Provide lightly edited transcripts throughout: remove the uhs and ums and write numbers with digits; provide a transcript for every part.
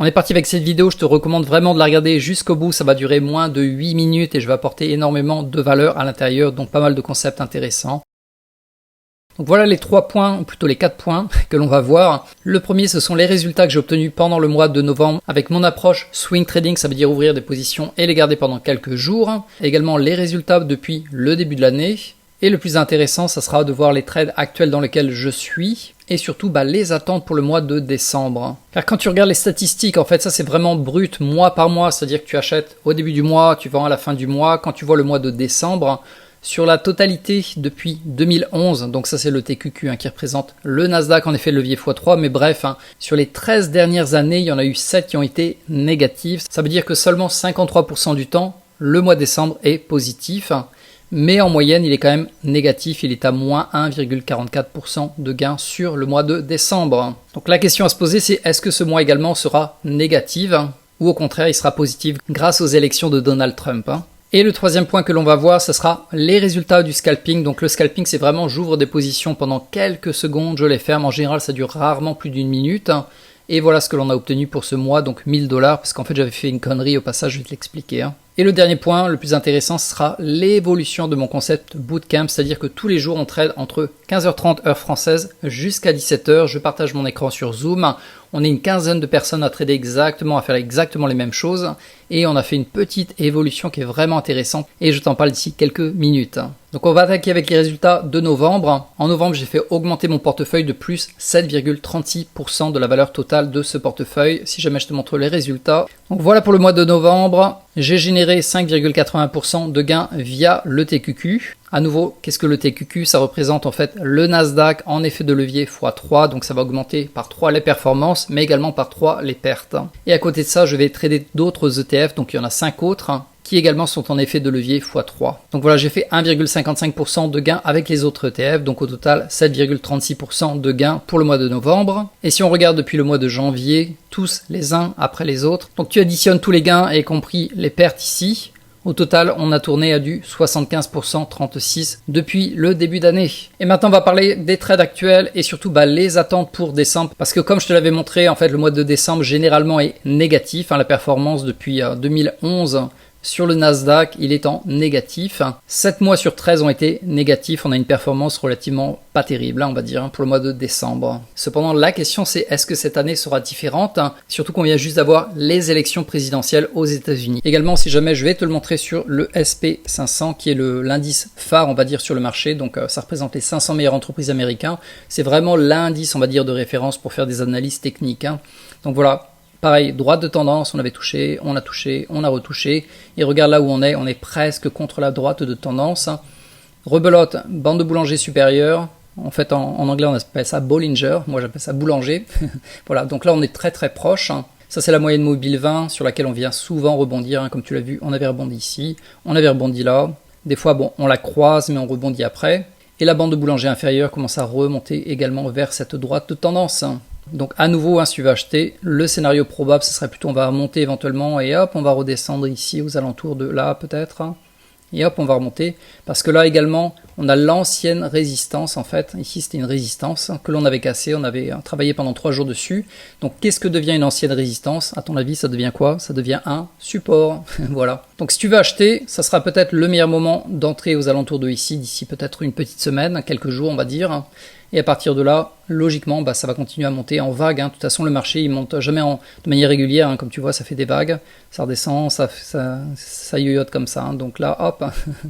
On est parti avec cette vidéo, je te recommande vraiment de la regarder jusqu'au bout, ça va durer moins de 8 minutes et je vais apporter énormément de valeur à l'intérieur, donc pas mal de concepts intéressants. Donc voilà les 3 points, ou plutôt les 4 points que l'on va voir. Le premier, ce sont les résultats que j'ai obtenus pendant le mois de novembre avec mon approche swing trading, ça veut dire ouvrir des positions et les garder pendant quelques jours. Également les résultats depuis le début de l'année. Et le plus intéressant, ça sera de voir les trades actuels dans lesquels je suis et surtout les attentes pour le mois de décembre. Car quand tu regardes les statistiques, en fait, ça c'est vraiment brut mois par mois, c'est-à-dire que tu achètes au début du mois, tu vends à la fin du mois. Quand tu vois le mois de décembre, sur la totalité depuis 2011, donc ça c'est le TQQ qui représente le Nasdaq, en effet le levier x3, mais bref, sur les 13 dernières années, il y en a eu 7 qui ont été négatives. Ça veut dire que seulement 53% du temps, le mois de décembre est positif. Mais en moyenne, il est quand même négatif, il est à moins 1,44% de gain sur le mois de décembre. Donc la question à se poser, c'est est-ce que ce mois également sera négatif ou au contraire, il sera positif grâce aux élections de Donald Trump. Et le troisième point que l'on va voir, ce sera les résultats du scalping. Donc le scalping, c'est vraiment j'ouvre des positions pendant quelques secondes, je les ferme. En général, ça dure rarement plus d'une minute. Et voilà ce que l'on a obtenu pour ce mois, donc 1000 $, parce qu'en fait j'avais fait une connerie au passage, je vais te l'expliquer. Et le dernier point, le plus intéressant, ce sera l'évolution de mon concept bootcamp, c'est-à-dire que tous les jours on trade entre 15h30 heure française jusqu'à 17h, je partage mon écran sur Zoom, on est une quinzaine de personnes à trader exactement, à faire exactement les mêmes choses, et on a fait une petite évolution qui est vraiment intéressante, et je t'en parle d'ici quelques minutes. Donc on va attaquer avec les résultats de novembre. En novembre, j'ai fait augmenter mon portefeuille de plus 7,36% de la valeur totale de ce portefeuille, si jamais je te montre les résultats. Donc voilà pour le mois de novembre, j'ai généré 5,80% de gains via le TQQ. À nouveau, qu'est-ce que le TQQ? Ça représente en fait le Nasdaq en effet de levier x3, donc ça va augmenter par 3 les performances, mais également par 3 les pertes. Et à côté de ça, je vais trader d'autres ETF, donc il y en a 5 autres, qui également sont en effet de levier x3. Donc voilà, j'ai fait 1,55% de gains avec les autres ETF, donc au total 7,36% de gains pour le mois de novembre. Et si on regarde depuis le mois de janvier, tous les uns après les autres, donc tu additionnes tous les gains y compris les pertes ici. Au total, on a tourné à du 75%, 36% depuis le début d'année. Et maintenant, on va parler des trades actuels et surtout les attentes pour décembre. Parce que comme je te l'avais montré, en fait, le mois de décembre généralement est négatif. La performance depuis 2011 sur le Nasdaq, il est en négatif. 7 mois sur 13 ont été négatifs. On a une performance relativement pas terrible, on va dire, pour le mois de décembre. Cependant, la question c'est est-ce que cette année sera différente? Surtout qu'on vient juste d'avoir les élections présidentielles aux États-Unis. Également, si jamais je vais te le montrer sur le SP500, qui est l'indice phare, on va dire, sur le marché. Donc, ça représente les 500 meilleures entreprises américaines. C'est vraiment l'indice, on va dire, de référence pour faire des analyses techniques. Donc voilà. Pareil, droite de tendance, on avait touché, on a retouché. Et regarde là où on est presque contre la droite de tendance. Rebelote, bande de boulanger supérieure. En fait, en anglais, on appelle ça Bollinger. Moi, j'appelle ça boulanger. Voilà, donc là, on est très très proche. Ça, c'est la moyenne mobile 20 sur laquelle on vient souvent rebondir. Comme tu l'as vu, on avait rebondi ici, on avait rebondi là. Des fois, bon, on la croise, mais on rebondit après. Et la bande de boulanger inférieure commence à remonter également vers cette droite de tendance. Donc à nouveau, si tu veux acheter, le scénario probable, ce serait plutôt on va monter éventuellement et hop, on va redescendre ici aux alentours de là peut-être. Et hop, on va remonter. Parce que là également, on a l'ancienne résistance en fait. Ici, c'était une résistance que l'on avait cassée. On avait travaillé pendant 3 jours dessus. Donc qu'est-ce que devient une ancienne résistance? À ton avis, ça devient quoi? Ça devient un support. Voilà. Donc si tu veux acheter, ça sera peut-être le meilleur moment d'entrer aux alentours de ici, d'ici peut-être une petite semaine, quelques jours on va dire. Et à partir de là, logiquement, ça va continuer à monter en vague. De toute façon, le marché, il monte jamais de manière régulière. Comme tu vois, ça fait des vagues. Ça redescend, ça yoyote comme ça. Donc là, hop,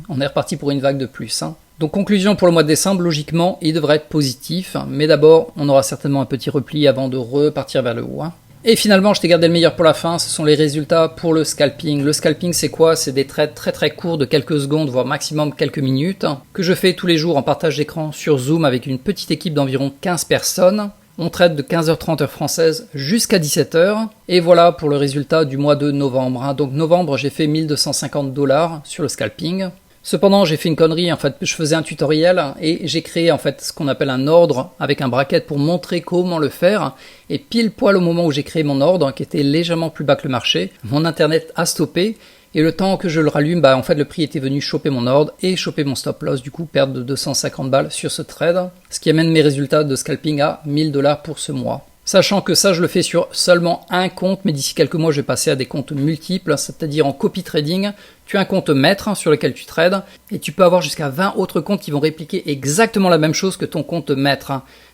on est reparti pour une vague de plus. Donc conclusion pour le mois de décembre, logiquement, il devrait être positif. Mais d'abord, on aura certainement un petit repli avant de repartir vers le haut. Et finalement, je t'ai gardé le meilleur pour la fin, ce sont les résultats pour le scalping. Le scalping, c'est quoi? C'est des trades très très courts de quelques secondes, voire maximum quelques minutes, que je fais tous les jours en partage d'écran sur Zoom avec une petite équipe d'environ 15 personnes. On trade de 15h30 heure française jusqu'à 17h. Et voilà pour le résultat du mois de novembre. Donc novembre, j'ai fait 1250 $ sur le scalping. Cependant, j'ai fait une connerie, en fait, je faisais un tutoriel et j'ai créé en fait ce qu'on appelle un ordre avec un bracket pour montrer comment le faire. Et pile poil au moment où j'ai créé mon ordre, qui était légèrement plus bas que le marché, mon internet a stoppé. Et le temps que je le rallume, en fait le prix était venu choper mon ordre et choper mon stop loss, du coup perte de 250 balles sur ce trade. Ce qui amène mes résultats de scalping à 1000 $ pour ce mois. Sachant que ça, je le fais sur seulement un compte, mais d'ici quelques mois, je vais passer à des comptes multiples, c'est-à-dire en copy trading. Tu as un compte maître sur lequel tu trades, et tu peux avoir jusqu'à 20 autres comptes qui vont répliquer exactement la même chose que ton compte maître.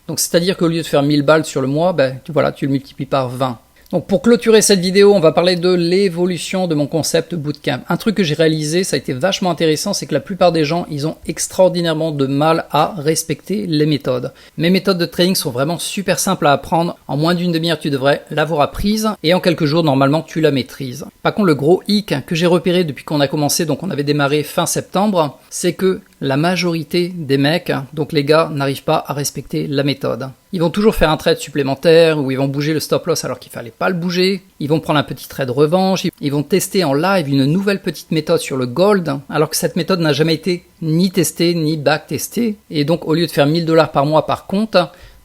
Donc c'est-à-dire qu'au lieu de faire 1000 balles sur le mois, voilà, tu le multiplies par 20. Donc pour clôturer cette vidéo, on va parler de l'évolution de mon concept bootcamp. Un truc que j'ai réalisé, ça a été vachement intéressant, c'est que la plupart des gens, ils ont extraordinairement de mal à respecter les méthodes. Mes méthodes de trading sont vraiment super simples à apprendre. En moins d'une demi-heure, tu devrais l'avoir apprise et en quelques jours, normalement, tu la maîtrises. Par contre, le gros hic que j'ai repéré depuis qu'on a commencé, donc on avait démarré fin septembre, c'est que la majorité des mecs, donc les gars, n'arrivent pas à respecter la méthode. Ils vont toujours faire un trade supplémentaire ou ils vont bouger le stop loss alors qu'il fallait pas le bouger. Ils vont prendre un petit trade revanche. Ils vont tester en live une nouvelle petite méthode sur le gold alors que cette méthode n'a jamais été ni testée ni back-testée. Et donc au lieu de faire 1000 $ par mois par compte,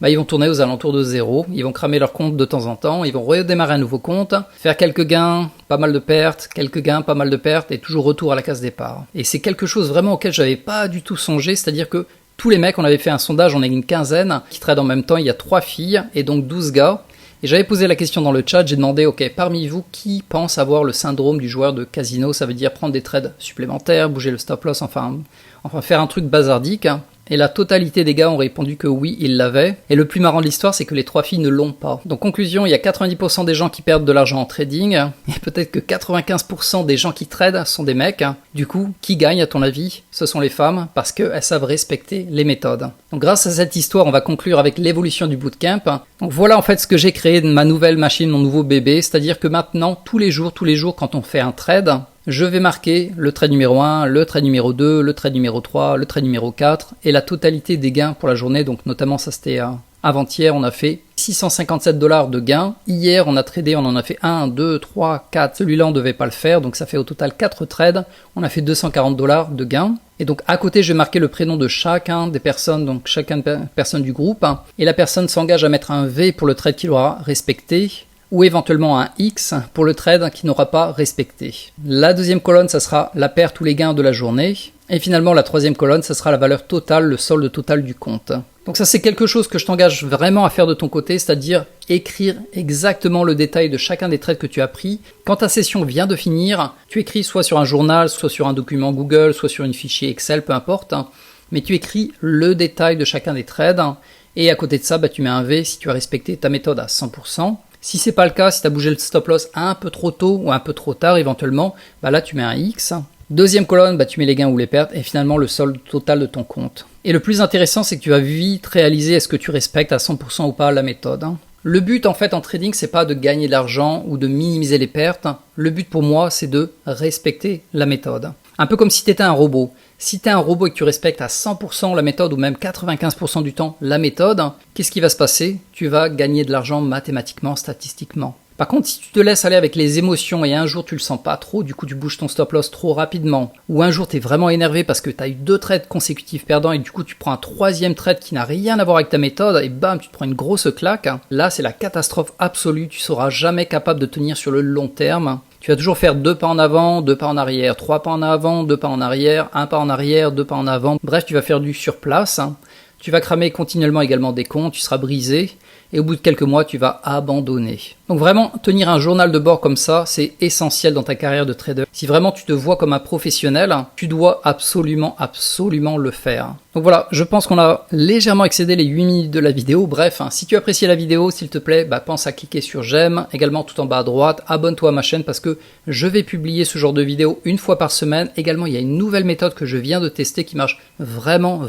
ils vont tourner aux alentours de 0, ils vont cramer leur compte de temps en temps, ils vont redémarrer un nouveau compte, faire quelques gains, pas mal de pertes, quelques gains, pas mal de pertes, et toujours retour à la case départ. Et c'est quelque chose vraiment auquel j'avais pas du tout songé, c'est-à-dire que tous les mecs, on avait fait un sondage, on est une quinzaine, qui tradent en même temps, il y a 3 filles, et donc 12 gars, et j'avais posé la question dans le chat, j'ai demandé, ok, parmi vous, qui pense avoir le syndrome du joueur de casino, ça veut dire prendre des trades supplémentaires, bouger le stop loss, enfin faire un truc bazardique. Et la totalité des gars ont répondu que oui, ils l'avaient. Et le plus marrant de l'histoire, c'est que les 3 filles ne l'ont pas. Donc conclusion, il y a 90% des gens qui perdent de l'argent en trading, et peut-être que 95% des gens qui tradent sont des mecs. Du coup, qui gagne à ton avis? Ce sont les femmes, parce qu'elles savent respecter les méthodes. Donc grâce à cette histoire, on va conclure avec l'évolution du bootcamp. Donc voilà en fait ce que j'ai créé de ma nouvelle machine, mon nouveau bébé, c'est-à-dire que maintenant, tous les jours, quand on fait un trade, je vais marquer le trade numéro 1, le trade numéro 2, le trade numéro 3, le trade numéro 4 et la totalité des gains pour la journée. Donc notamment ça c'était avant-hier, on a fait 657 $ de gains. Hier on a tradé, on en a fait 1, 2, 3, 4. Celui-là on devait pas le faire, donc ça fait au total 4 trades. On a fait 240 $ de gains. Et donc à côté je vais marquer le prénom de chacun des personnes, donc chacun des personnes du groupe. Et la personne s'engage à mettre un V pour le trade qu'il aura respecté, ou éventuellement un X pour le trade qui n'aura pas respecté. La deuxième colonne, ça sera la perte ou les gains de la journée. Et finalement, la troisième colonne, ça sera la valeur totale, le solde total du compte. Donc ça, c'est quelque chose que je t'engage vraiment à faire de ton côté, c'est-à-dire écrire exactement le détail de chacun des trades que tu as pris. Quand ta session vient de finir, tu écris soit sur un journal, soit sur un document Google, soit sur une fichier Excel, peu importe. Mais tu écris le détail de chacun des trades. Et à côté de ça, tu mets un V si tu as respecté ta méthode à 100%. Si c'est pas le cas, si tu as bougé le stop loss un peu trop tôt ou un peu trop tard éventuellement, là tu mets un X. Deuxième colonne, tu mets les gains ou les pertes et finalement le solde total de ton compte. Et le plus intéressant, c'est que tu vas vite réaliser est-ce que tu respectes à 100% ou pas la méthode. Le but en fait en trading, c'est pas de gagner de l'argent ou de minimiser les pertes. Le but pour moi, c'est de respecter la méthode. Un peu comme si tu étais un robot. Si tu es un robot et que tu respectes à 100% la méthode ou même 95% du temps la méthode, qu'est-ce qui va se passer? Tu vas gagner de l'argent mathématiquement, statistiquement. Par contre, si tu te laisses aller avec les émotions et un jour tu le sens pas trop, du coup tu bouges ton stop loss trop rapidement, ou un jour tu es vraiment énervé parce que tu as eu 2 trades consécutifs perdants et du coup tu prends un 3e trade qui n'a rien à voir avec ta méthode et bam, tu te prends une grosse claque, là c'est la catastrophe absolue, tu seras jamais capable de tenir sur le long terme. Tu vas toujours faire 2 pas en avant, 2 pas en arrière, 3 pas en avant, 2 pas en arrière, 1 pas en arrière, 2 pas en avant. Bref, tu vas faire du sur place. Tu vas cramer continuellement également des comptes, tu seras brisé. Et au bout de quelques mois, tu vas abandonner. Donc vraiment, tenir un journal de bord comme ça, c'est essentiel dans ta carrière de trader. Si vraiment tu te vois comme un professionnel, tu dois absolument le faire. Donc voilà, je pense qu'on a légèrement excédé les 8 minutes de la vidéo. Bref, si tu as apprécié la vidéo, s'il te plaît, pense à cliquer sur j'aime. Également tout en bas à droite, abonne-toi à ma chaîne parce que je vais publier ce genre de vidéo une fois par semaine. Également, il y a une nouvelle méthode que je viens de tester qui marche vraiment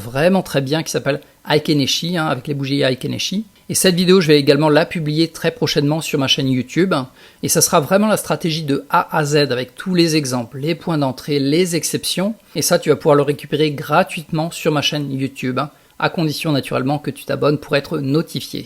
très bien, qui s'appelle Aikeneshi, avec les bougies Aikeneshi. Et cette vidéo, je vais également la publier très prochainement sur ma chaîne YouTube. Et ça sera vraiment la stratégie de A à Z avec tous les exemples, les points d'entrée, les exceptions. Et ça, tu vas pouvoir le récupérer gratuitement sur ma chaîne YouTube, à condition naturellement que tu t'abonnes pour être notifié.